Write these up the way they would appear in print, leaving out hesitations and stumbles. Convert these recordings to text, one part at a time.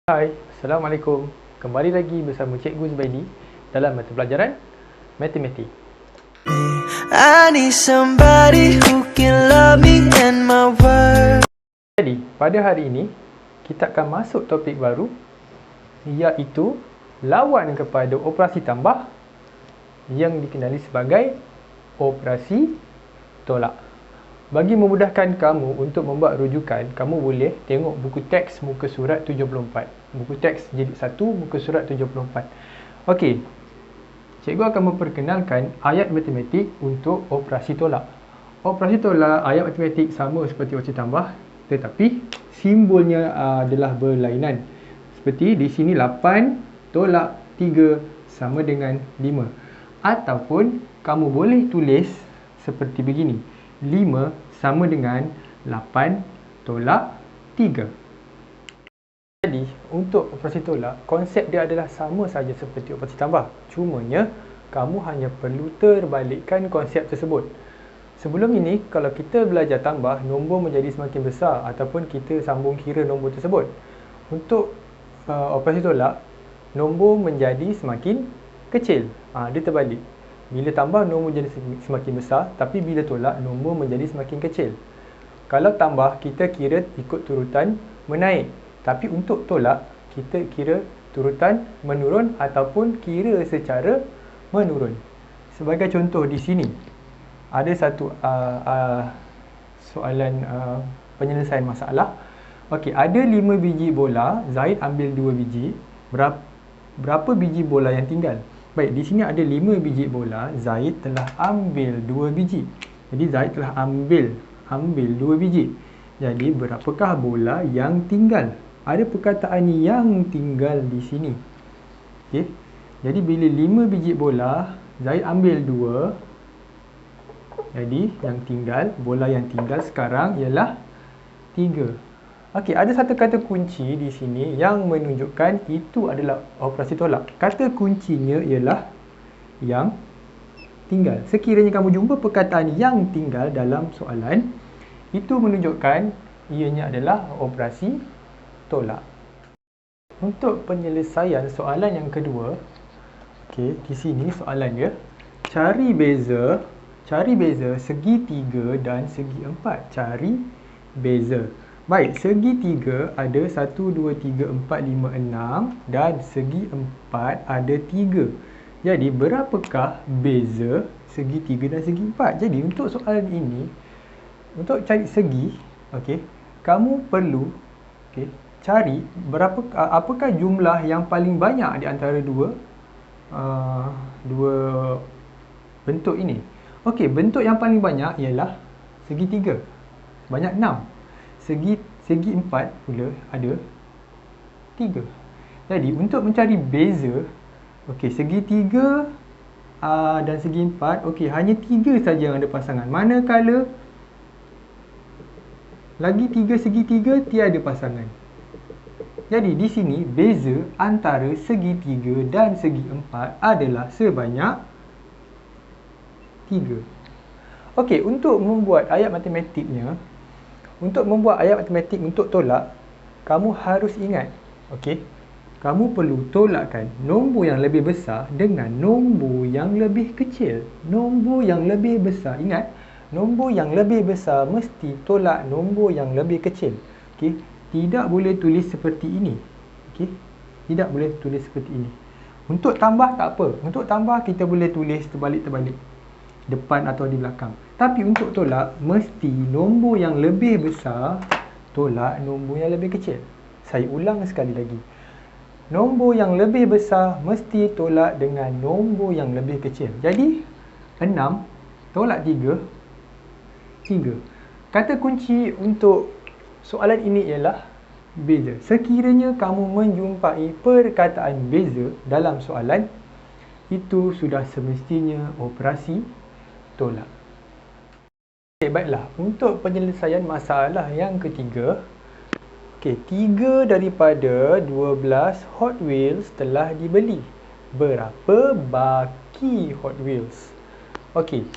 Hai, Assalamualaikum. Kembali lagi bersama Cikgu Zubaidi dalam mata pelajaran Matematik. I need somebody who can love me and my world. Jadi, pada hari ini kita akan masuk topik baru, iaitu lawan kepada operasi tambah yang dikenali sebagai operasi tolak. Bagi memudahkan kamu untuk membuat rujukan, kamu boleh tengok buku teks muka surat 74. Buku teks jilid 1 muka surat 74. Okey. Cikgu akan memperkenalkan ayat matematik untuk operasi tolak. Operasi tolak ayat matematik sama seperti operasi tambah, tetapi simbolnya adalah berlainan. Seperti di sini 8 tolak 3 sama dengan 5. Ataupun kamu boleh tulis seperti begini. 5 sama dengan 8 tolak 3. Jadi, untuk operasi tolak, konsep dia adalah sama saja seperti operasi tambah. Cumanya, kamu hanya perlu terbalikkan konsep tersebut. Sebelum ini, kalau kita belajar tambah, nombor menjadi semakin besar ataupun kita sambung kira nombor tersebut. Untuk operasi tolak, nombor menjadi semakin kecil. Dia terbalik. Bila tambah, nombor menjadi semakin besar, tapi bila tolak, nombor menjadi semakin kecil. Kalau tambah, kita kira ikut turutan menaik. Tapi untuk tolak, kita kira turutan menurun ataupun kira secara menurun. Sebagai contoh di sini, ada satu soalan penyelesaian masalah. Okey, ada 5 biji bola, Zaid ambil 2 biji. Berapa biji bola yang tinggal? Baik, di sini ada 5 biji bola, Zaid telah ambil 2 biji. Jadi Zaid telah ambil 2 biji. Jadi berapakah bola yang tinggal? Ada perkataan yang tinggal di sini. Okey. Jadi bila 5 biji bola, Zaid ambil 2. Jadi bola yang tinggal sekarang ialah 3. Okey, ada satu kata kunci di sini yang menunjukkan itu adalah operasi tolak. Kata kuncinya ialah yang tinggal. Sekiranya kamu jumpa perkataan yang tinggal dalam soalan, itu menunjukkan ianya adalah operasi tolak. Untuk penyelesaian soalan yang kedua, okey, di sini soalan dia, cari beza segi 3 dan segi 4. Cari beza. Baik, segi 3 ada 1, 2, 3, 4, 5, 6 dan segi 4 ada 3. Jadi, berapakah beza segi 3 dan segi 4? Jadi, untuk soalan ini, untuk cari segi, okey, kamu perlu cari apakah jumlah yang paling banyak di antara dua bentuk ini. Okey, bentuk yang paling banyak ialah segi 3. Banyak 6. Segi 4 pula ada 3. Jadi untuk mencari beza, okey, segi 3 dan segi 4, okey, hanya 3 saja yang ada pasangan. Manakala lagi 3 segi 3 tiada pasangan. Jadi di sini beza antara segi 3 dan segi 4 adalah sebanyak 3. Okey, untuk membuat ayat matematik untuk tolak, kamu harus ingat, okey, kamu perlu tolakkan nombor yang lebih besar dengan nombor yang lebih kecil. Nombor yang lebih besar, ingat, nombor yang lebih besar mesti tolak nombor yang lebih kecil. Okey, tidak boleh tulis seperti ini. Okey, tidak boleh tulis seperti ini. Untuk tambah tak apa. Untuk tambah kita boleh tulis terbalik-terbalik, depan atau di belakang. Tapi untuk tolak, mesti nombor yang lebih besar tolak nombor yang lebih kecil. Saya ulang sekali lagi. Nombor yang lebih besar mesti tolak dengan nombor yang lebih kecil. Jadi 6 tolak 3, 3. Kata kunci untuk soalan ini ialah beza. Sekiranya kamu menjumpai perkataan beza dalam soalan, itu sudah semestinya operasi tolak. Okey, baiklah. Untuk penyelesaian masalah yang ketiga, okey, 3 daripada 12 Hot Wheels telah dibeli. Berapa baki Hot Wheels? Okey,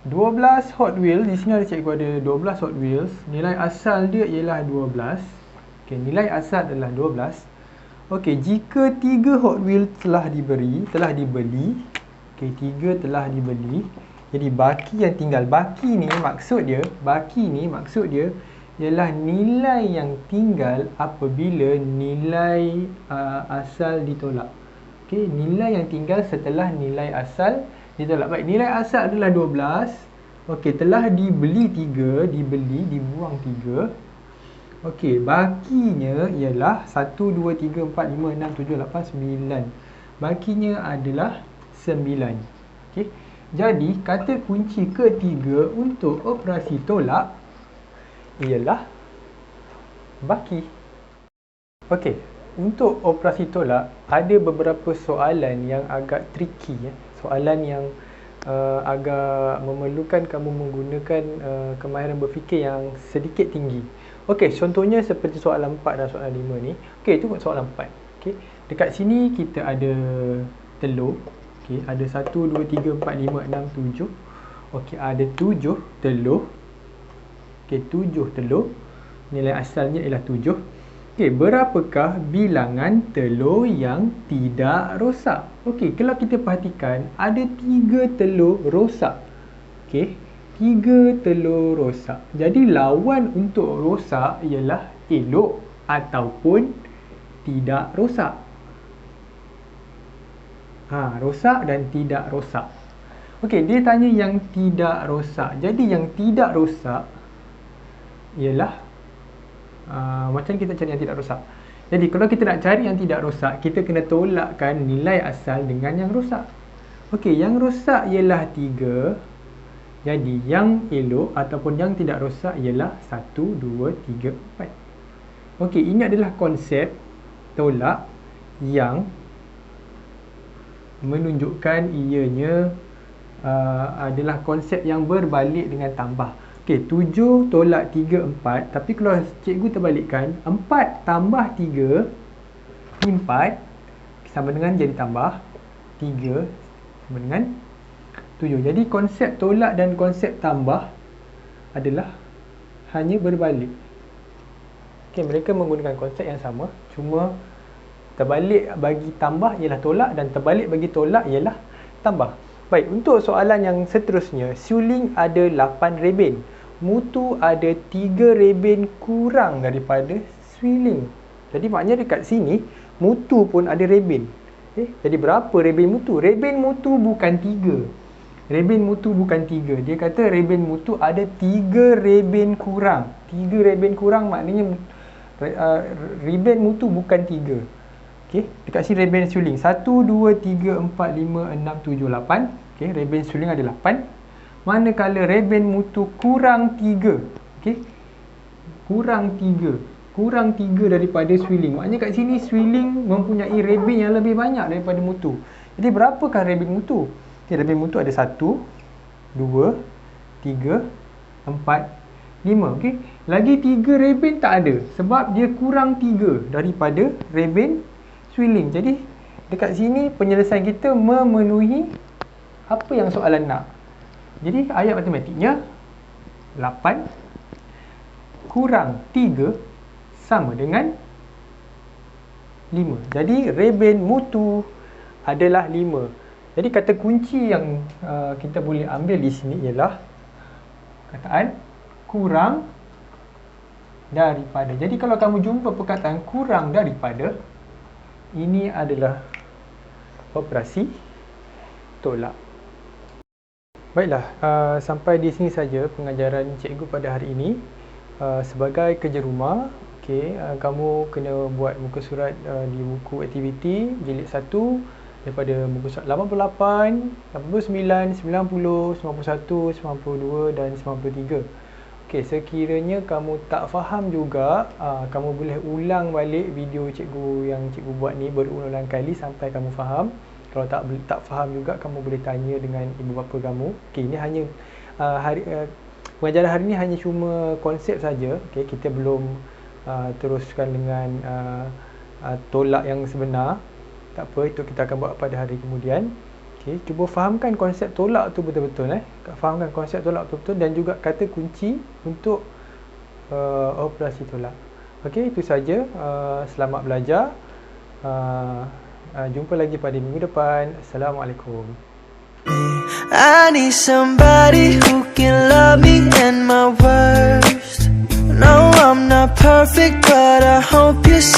12 Hot Wheels, di sini ada cikgu ada 12 Hot Wheels. Nilai asal dia ialah 12. Okey, nilai asal adalah 12. Okey, jika 3 Hot Wheels telah dibeli, okey, 3 telah dibeli. Jadi baki yang tinggal, baki ni maksud dia ialah nilai yang tinggal apabila nilai asal ditolak. Okey, nilai yang tinggal setelah nilai asal ditolak. Baik, nilai asal adalah 12. Okey, telah dibeli 3, dibuang 3. Okey, bakinya ialah 1, 2, 3, 4, 5, 6, 7, 8, 9. Bakinya adalah 9. Okey, jadi kata kunci ketiga untuk operasi tolak ialah baki. Okey, untuk operasi tolak ada beberapa soalan yang agak tricky ya. Soalan yang agak memerlukan kamu menggunakan kemahiran berfikir yang sedikit tinggi. Okey, contohnya seperti soalan 4 dan soalan 5 ni. Okey, itu soalan 4. Okey, dekat sini kita ada telur. Okey, ada 1, 2, 3, 4, 5, 6, 7. Okey, ada 7 telur. Okey, 7 telur. Nilai asalnya ialah 7. Okey, berapakah bilangan telur yang tidak rosak? Okey, kalau kita perhatikan, ada 3 telur rosak. Okey, 3 telur rosak. Jadi lawan untuk rosak ialah elok ataupun tidak rosak. Rosak dan tidak rosak. Okey, dia tanya yang tidak rosak. Jadi yang tidak rosak ialah macam kita cari yang tidak rosak. Jadi kalau kita nak cari yang tidak rosak, kita kena tolakkan nilai asal dengan yang rosak. Okey, yang rosak ialah 3. Jadi yang elok ataupun yang tidak rosak ialah 1, 2, 3, 4. Okey, ini adalah konsep tolak yang menunjukkan ianya adalah konsep yang berbalik dengan tambah. Okey, 7 tolak 3, 4. Tapi kalau cikgu terbalikkan, 4 tambah 3 ni 4 sama dengan jadi tambah 3 sama dengan 7. Jadi konsep tolak dan konsep tambah adalah hanya berbalik. Okey, mereka menggunakan konsep yang sama, cuma terbalik bagi tambah ialah tolak dan terbalik bagi tolak ialah tambah. Baik, untuk soalan yang seterusnya, suling ada 8 reben. Mutu ada 3 reben kurang daripada suling. Jadi maknanya dekat sini mutu pun ada reben. Jadi berapa reben mutu? Reben mutu bukan 3. Reben mutu bukan 3. Dia kata reben mutu ada 3 reben kurang. 3 reben kurang maknanya reben mutu bukan 3. Okey, dekat sini reben suling 1, 2, 3, 4, 5, 6, 7, 8. Okey, reben suling ada 8. Manakala reben mutu kurang 3. Okey, kurang 3. Kurang 3 daripada suling. Maknanya kat sini suling mempunyai reben yang lebih banyak daripada mutu. Jadi berapakah reben mutu? Okay, reben mutu ada 1, 2, 3, 4, 5. Okey, lagi 3 reben tak ada sebab dia kurang 3 daripada reben suling. Jadi dekat sini penyelesaian kita memenuhi apa yang soalan nak. Jadi ayat matematiknya 8 kurang 3 sama dengan 5. Jadi reben mutu adalah 5. Jadi kata kunci yang kita boleh ambil di sini ialah perkataan kurang daripada. Jadi kalau kamu jumpa perkataan kurang daripada, ini adalah operasi tolak. Baiklah, sampai di sini saja pengajaran cikgu pada hari ini. Sebagai kerja rumah, okey, kamu kena buat muka surat di buku aktiviti jilid 1 daripada muka surat 88, 89, 90, 91, 92 dan 93. Okey, sekiranya kamu tak faham juga, kamu boleh ulang balik video cikgu yang cikgu buat ni berulang-ulang kali sampai kamu faham. Kalau tak faham juga, kamu boleh tanya dengan ibu bapa kamu. Okey, ini hanya pengajaran hari ini hanya cuma konsep saja. Okey, kita belum teruskan dengan tolak yang sebenar. Tak apa, itu kita akan buat pada hari kemudian. Okey, cuba fahamkan konsep tolak tu betul-betul. Fahamkan konsep tolak betul-betul dan juga kata kunci untuk operasi tolak. Okey, itu saja. Selamat belajar. Jumpa lagi pada minggu depan. Assalamualaikum. I need somebody who can love me and my worst. No, I'm not perfect, but I hope you see